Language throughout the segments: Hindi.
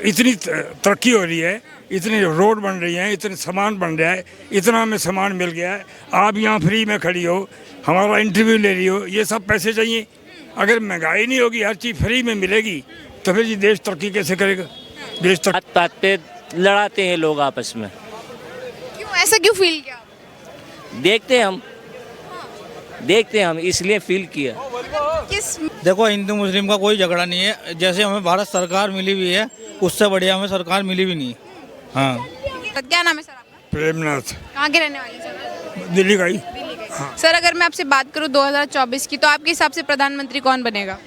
इतनी तरक्की हो रही है, इतनी रोड बन रही हैं, इतने सामान बन रहा है, इतना हमें सामान मिल गया है, आप यहाँ फ्री में खड़ी हो, हमारा इंटरव्यू ले रही हो, ये सब पैसे चाहिए। अगर महंगाई नहीं होगी, हर चीज़ फ्री में मिलेगी, तो फिर ये देश तरक्की कैसे करेगा? देश बात बात पे लड़ाते हैं लोग आपस में। क्यों, ऐसा क्यों फील किया? देखते हैं हम इसलिए फील किया। किस देखो, हिंदू मुस्लिम का कोई झगड़ा नहीं है। जैसे हमें भारत सरकार मिली हुई है, उससे बढ़िया हमें सरकार मिली भी नहीं। हाँ, क्या नाम है सर आपका? प्रेमनाथ, कहाँ के रहने वाले सर? दिल्ली का ही। दिल्ली के। सर, अगर मैं आपसे बात करूँ 2024 की, तो आपके हिसाब से प्रधानमंत्री कौन बनेगा?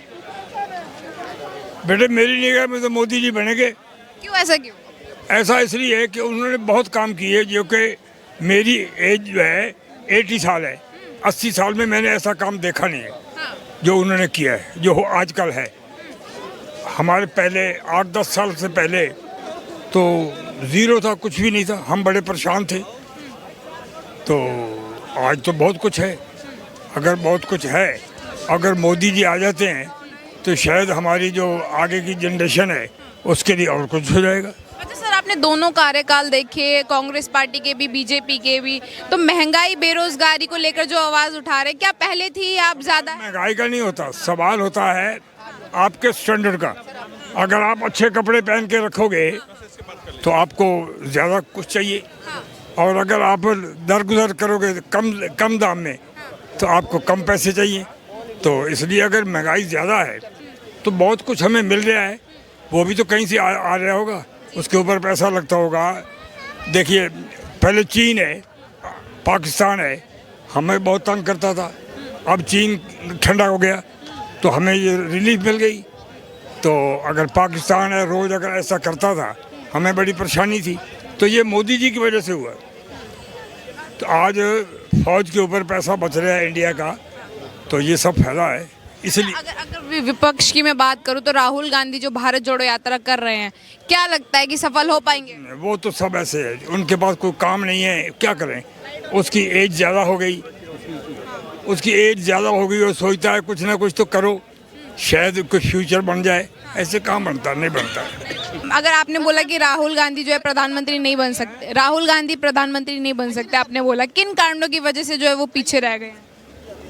बेटे, मेरी निगाह में तो मोदी जी बनेंगे। क्यों, ऐसा क्यों? ऐसा इसलिए है कि उन्होंने बहुत काम किए, जो कि मेरी एज जो है 80 साल है, 80 साल में मैंने ऐसा काम देखा नहीं है जो उन्होंने किया है, जो आजकल है। हमारे पहले 8-10 साल से पहले तो ज़ीरो था, कुछ भी नहीं था, हम बड़े परेशान थे। तो आज तो बहुत कुछ है। अगर बहुत कुछ है, अगर मोदी जी आ जाते हैं तो शायद हमारी जो आगे की जनरेशन है उसके लिए और कुछ हो जाएगा। अच्छा सर, आपने दोनों कार्यकाल देखे, कांग्रेस पार्टी के भी, बीजेपी के भी, तो महंगाई बेरोजगारी को लेकर जो आवाज उठा रहे, क्या पहले थी आप ज्यादा? महंगाई का नहीं होता, सवाल होता है आपके स्टैंडर्ड का। अगर आप अच्छे कपड़े पहन के रखोगे तो आपको ज़्यादा कुछ चाहिए, और अगर आप दरगुजर करोगे कम दाम में तो आपको कम पैसे चाहिए। तो इसलिए अगर महंगाई ज़्यादा है तो बहुत कुछ हमें मिल रहा है, वो भी तो कहीं से आ रहा होगा, उसके ऊपर पैसा लगता होगा। देखिए, पहले चीन है, पाकिस्तान है, हमें बहुत तंग करता था। अब चीन ठंडा हो गया तो हमें ये रिलीफ मिल गई। तो अगर पाकिस्तान है रोज़ अगर ऐसा करता था, हमें बड़ी परेशानी थी। तो ये मोदी जी की वजह से हुआ। तो आज फौज के ऊपर पैसा बच रहा है इंडिया का, तो ये सब फायदा है। इसलिए अगर विपक्ष की मैं बात करूं, तो राहुल गांधी जो भारत जोड़ो यात्रा कर रहे हैं, क्या लगता है कि सफल हो पाएंगे? वो तो सब ऐसे है, उनके पास कोई काम नहीं है, क्या करें? उसकी एज ज़्यादा हो गई, वो सोचता है कुछ ना कुछ तो करो, शायद कुछ फ्यूचर बन जाए। ऐसे काम नहीं बनता। अगर आपने बोला कि राहुल गांधी जो है प्रधानमंत्री नहीं बन सकते, आपने बोला किन कारणों की वजह से जो है वो पीछे रह गए?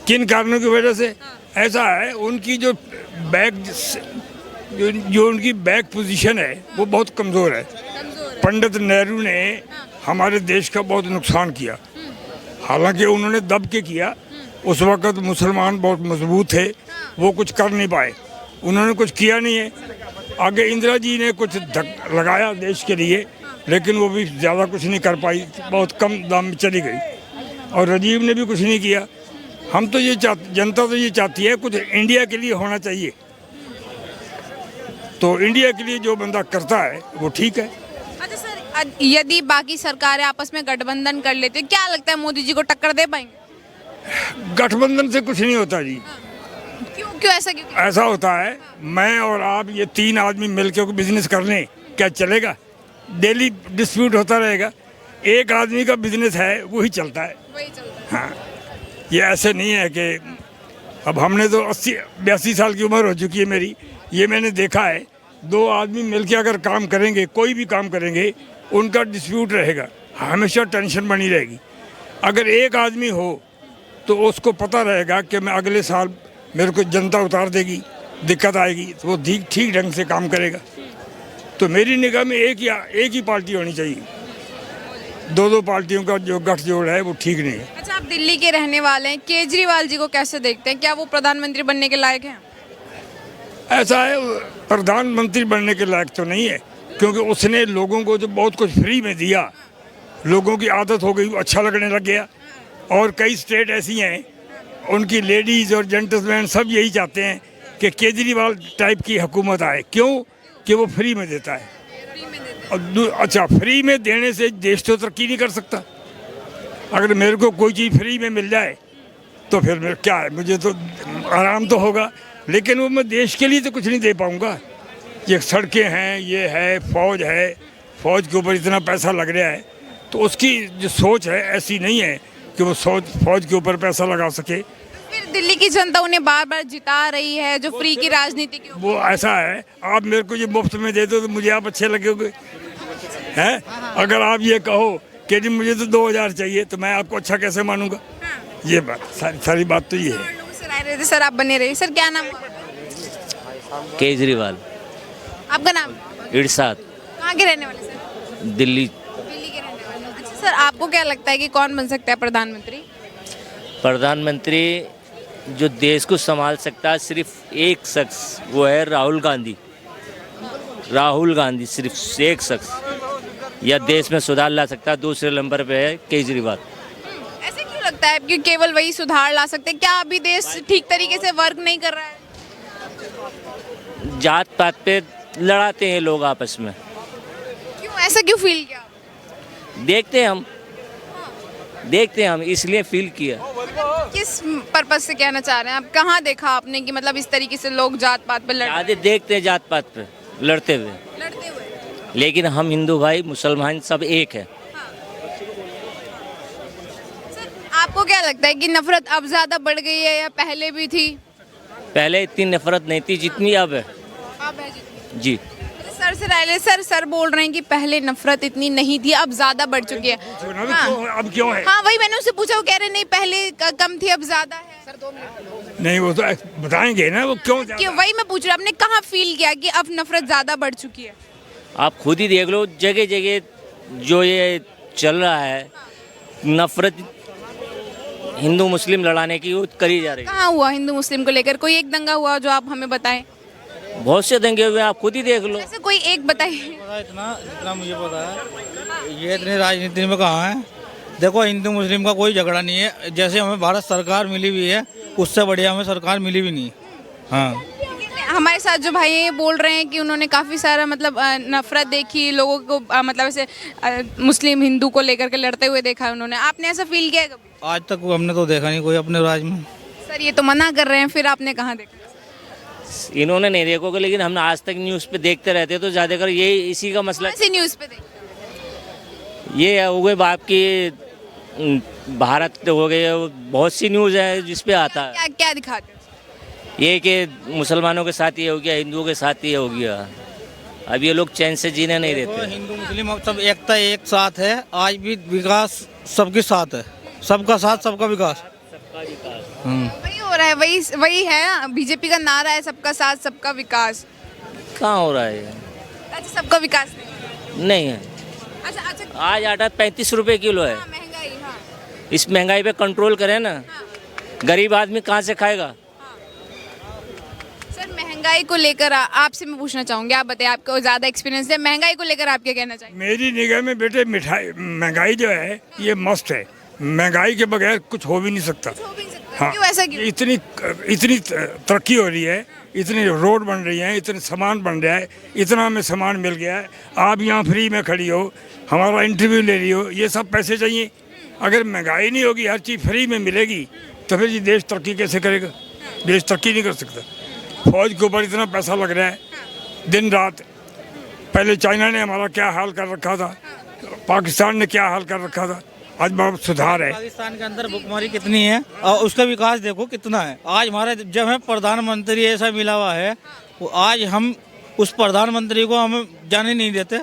किन कारणों की वजह से? ऐसा है, उनकी जो उनकी बैक पोजीशन है वो बहुत कमज़ोर है। पंडित नेहरू ने हमारे देश का बहुत नुकसान किया, हालांकि उन्होंने दब के किया। उस वक़्त मुसलमान बहुत मजबूत थे, वो कुछ कर नहीं पाए, उन्होंने कुछ किया नहीं है। आगे इंदिरा जी ने कुछ लगाया देश के लिए, लेकिन वो भी ज़्यादा कुछ नहीं कर पाई, बहुत कम दाम में चली गई। और राजीव ने भी कुछ नहीं किया। हम तो जनता तो ये चाहती है कुछ इंडिया के लिए होना चाहिए। तो इंडिया के लिए जो बंदा करता है वो ठीक है। अच्छा सर, यदि बाकी सरकारें आपस में गठबंधन कर लेते, क्या लगता है मोदी जी को टक्कर दे पाएंगे? गठबंधन से कुछ नहीं होता जी। क्यों ऐसा क्यों? ऐसा होता है, मैं और आप ये 3 आदमी मिलकर बिजनेस कर लें, क्या चलेगा? डेली डिस्प्यूट होता रहेगा। एक आदमी का बिजनेस है, वही चलता है। हाँ, ये ऐसे नहीं है कि अब हमने तो 80-82 साल की उम्र हो चुकी है मेरी, ये मैंने देखा है। 2 आदमी मिलकर अगर काम करेंगे, कोई भी काम करेंगे, उनका डिस्प्यूट रहेगा, हमेशा टेंशन बनी रहेगी। अगर एक आदमी हो तो उसको पता रहेगा कि मैं अगले साल मेरे को जनता उतार देगी, दिक्कत आएगी, तो वो ठीक ढंग से काम करेगा। तो मेरी निगाह में एक ही पार्टी होनी चाहिए। 2 पार्टियों का जो गठजोड़ है वो ठीक नहीं है। अच्छा, आप दिल्ली के रहने वाले हैं, केजरीवाल जी को कैसे देखते हैं? क्या वो प्रधानमंत्री बनने के लायक हैं? ऐसा है, प्रधानमंत्री बनने के लायक तो नहीं है, क्योंकि उसने लोगों को जो बहुत कुछ फ्री में दिया, लोगों की आदत हो गई, अच्छा लगने लग गया। और कई स्टेट ऐसी हैं, उनकी लेडीज़ और जेंटलमैन सब यही चाहते हैं कि केजरीवाल टाइप की हुकूमत आए। क्यों? कि वो फ्री में देता है। अच्छा, फ्री में देने से देश तो तरक्की नहीं कर सकता। अगर मेरे को कोई चीज़ फ्री में मिल जाए तो फिर मेरे क्या है, मुझे तो आराम तो होगा, लेकिन वो मैं देश के लिए तो कुछ नहीं दे पाऊँगा। ये सड़कें हैं, ये है, फौज के ऊपर इतना पैसा लग रहा है, तो उसकी जो सोच है ऐसी नहीं है कि वो फौज के ऊपर पैसा लगा सके। फिर दिल्ली की जनता उन्हें बार बार जिता रही है जो फ्री की राजनीति के ऊपर। वो ऐसा है, आप मेरे को ये मुफ्त में दे दो तो मुझे आप अच्छे लगोगे हैं। अगर आप ये कहो कि जी मुझे तो 2000 चाहिए तो मैं आपको अच्छा कैसे मानूंगा। ये बात सारी बात तो ये है। लोगों से राय रहे थे सर, आप बने रहे। सर क्या नाम हुआ? केजरीवाल। आपका नाम? इरशाद। कहाँ के रहने वाले सर? दिल्ली। दिल्ली के रहने वाले। अच्छा सर, आपको क्या लगता है कि कौन बन सकता है प्रधानमंत्री? प्रधानमंत्री जो देश को संभाल सकता है सिर्फ एक शख्स, वो है राहुल गांधी। राहुल गांधी सिर्फ एक शख्स या देश में सुधार ला सकता है। दूसरे नंबर पे है केजरीवाल। ऐसे क्यों लगता है कि केवल वही सुधार ला सकते हैं? क्या अभी देश ठीक तरीके से वर्क नहीं कर रहा है? जात पात पे लड़ाते हैं लोग आपस में। क्यों, ऐसा क्यों फील किया? देखते हैं हम इसलिए फील किया। किस पर्पज से कहना चाह रहे हैं आप? कहाँ देखा आपने कि मतलब इस तरीके से लोग जात पात पे ज्यादा देखते हैं जात पात पे लड़ते हुए, लड़ते हुए? लेकिन हम हिंदू भाई मुसलमान सब एक है। सर, आपको क्या लगता है कि नफरत अब ज्यादा बढ़ गई है या पहले भी थी? पहले इतनी नफरत नहीं थी जितनी अब है। अब है जितनी। जी। सर से राय ले। सर बोल रहे हैं कि पहले नफरत इतनी नहीं थी, अब ज्यादा बढ़ चुकी है। अब क्यों है? हाँ, वही मैंने उससे पूछा, वो कह रहे नहीं पहले कम थी अब ज्यादा है। नहीं, वो तो बताएंगे ना वो क्यों कि वही मैं पूछ रहा हूँ, आपने कहाँ फील किया कि अब नफरत ज्यादा बढ़ चुकी है? आप खुद ही देख लो, जगह जगह जो ये चल रहा है नफरत हिंदू मुस्लिम लड़ाने की वो करी जा रही है। कहाँ हुआ हिंदू मुस्लिम को लेकर? कोई एक दंगा हुआ जो आप हमें बताएं? बहुत से दंगे हुए, आप खुद ही देख लो। ऐसे कोई एक बताइए। पता इतना जितना मुझे पता है, ये इतनी राजनीति में कहाँ है। देखो, हिंदू मुस्लिम का कोई झगड़ा नहीं है। जैसे हमें भारत सरकार मिली हुई है, उससे बढ़िया हमें सरकार मिली भी नहीं। हाँ, हमारे साथ जो भाई हैं बोल रहे हैं कि उन्होंने काफ़ी सारा मतलब नफरत देखी लोगों को, मतलब ऐसे मुस्लिम हिंदू को लेकर के लड़ते हुए देखा है उन्होंने। आपने ऐसा फील किया है कभी? आज तक हमने तो देखा नहीं कोई अपने राज्य में। सर ये तो मना कर रहे हैं, फिर आपने कहाँ देखा? इन्होंने नहीं देखोगे, लेकिन हमने आज तक न्यूज़ पे देखते रहते हैं, तो ज़्यादातर ये इसी का मसला। ऐसे न्यूज़ पे देखा? ये हो गए बाप की भारत हो गए, बहुत सी न्यूज़ है जिस पे आता है क्या क्या दिखाते हैं? ये कि मुसलमानों के साथ ये हो गया, हिंदुओं के साथ ये हो गया। अब ये लोग चैन से जीने नहीं देखो, देते। हिंदू मुस्लिम अब सब एकता एक साथ है। आज भी विकास सबके साथ है, सबका साथ सबका विकास। वही हो रहा है, वही है। बीजेपी का नारा है सबका साथ सबका विकास। कहाँ हो रहा है ये? अच्छा, सबका विकास नहीं है। अच्छा, आज आटा 35 रुपए किलो है। हाँ, महंगाई। हाँ, इस महंगाई पे कंट्रोल करें ना। गरीब आदमी कहाँ से खाएगा? सर महंगाई को लेकर आपसे मैं पूछना चाहूंगी, आप बताइए, आपको ज्यादा एक्सपीरियंस है, महंगाई को लेकर आप क्या कहना चाहिए? मेरी निगाह में बेटे महंगाई जो है ये मस्त है। महंगाई के बगैर कुछ हो भी नहीं सकता। हाँ, क्यों, ऐसा क्यों? इतनी तरक्की हो रही है, इतनी रोड बन रही हैं, इतने सामान बन रहा है, इतना हमें सामान मिल गया है। आप यहाँ फ्री में खड़ी हो, हमारा इंटरव्यू ले रही हो, ये सब पैसे चाहिए। अगर महंगाई नहीं होगी, हर चीज़ फ्री में मिलेगी, तो फिर ये देश तरक्की कैसे करेगा? देश तरक्की नहीं कर सकता। फौज के ऊपर इतना पैसा लग रहा है दिन रात। पहले चाइना ने हमारा क्या हाल कर रखा था, पाकिस्तान ने क्या हाल कर रखा था, आज बहुत सुधार है। पाकिस्तान के अंदर भुखमरी कितनी है और उसका विकास देखो कितना है। आज हमारे जब हमें प्रधानमंत्री ऐसा मिला हुआ है, वो आज हम उस प्रधानमंत्री को हमें जाने नहीं देते।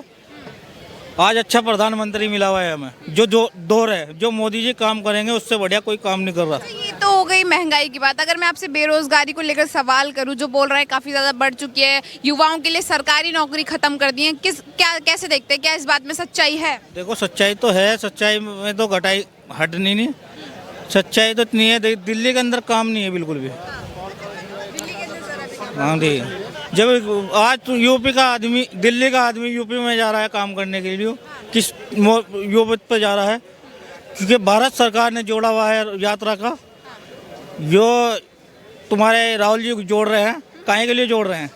आज अच्छा प्रधानमंत्री मिला हुआ है हमें, जो दौर है, जो मोदी जी काम करेंगे उससे बढ़िया कोई काम नहीं कर रहा। ये तो हो गई महंगाई की बात। अगर मैं आपसे बेरोजगारी को लेकर सवाल करूं, जो बोल रहे हैं काफी ज्यादा बढ़ चुकी है, युवाओं के लिए सरकारी नौकरी खत्म कर दी है, कैसे देखते हैं? क्या इस बात में सच्चाई है? देखो, सच्चाई तो है, सच्चाई में तो घटाई हटनी नहीं। सच्चाई तो इतनी है, दिल्ली के अंदर काम नहीं है बिल्कुल भी। हाँ जी, जब आज तो यूपी का आदमी, दिल्ली का आदमी यूपी में जा रहा है काम करने के लिए, किस यूपी पे जा रहा है? क्योंकि भारत सरकार ने जोड़ा हुआ है यात्रा का। जो तुम्हारे राहुल जी जोड़ रहे हैं, काहे के लिए जोड़ रहे हैं?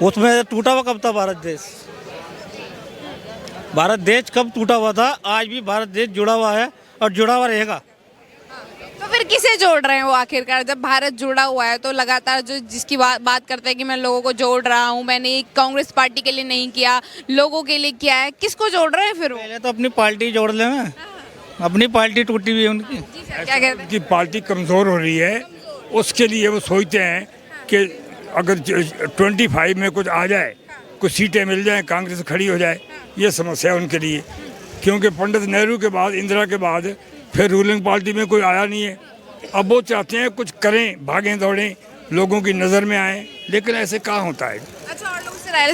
उसमें टूटा हुआ कब था भारत देश? भारत देश कब टूटा हुआ था? आज भी भारत देश जुड़ा हुआ है और जुड़ा हुआ रहेगा। तो फिर किसे जोड़ रहे हैं वो आखिरकार? जब भारत जुड़ा हुआ है तो लगातार जो जिसकी बात करते हैं कि मैं लोगों को जोड़ रहा हूँ, मैंने कांग्रेस पार्टी के लिए नहीं किया, लोगों के लिए किया है, किसको जोड़ रहे हैं फिर वो? पहले तो अपनी पार्टी जोड़ ले। अपनी पार्टी टूटी हुई है उनकी। जी सर, क्या कहते हैं? कि पार्टी कमज़ोर हो रही है, उसके लिए वो सोचते हैं कि अगर 25 में कुछ आ जाए, कुछ सीटें मिल जाएं, कांग्रेस खड़ी हो जाए, ये समस्या है उनके लिए। क्योंकि पंडित नेहरू के बाद, इंदिरा के बाद फिर रूलिंग पार्टी में कोई आया नहीं है। अब वो चाहते हैं कुछ करें, भागें दौड़ें, लोगों की नज़र में आए, लेकिन ऐसे कहाँ होता है।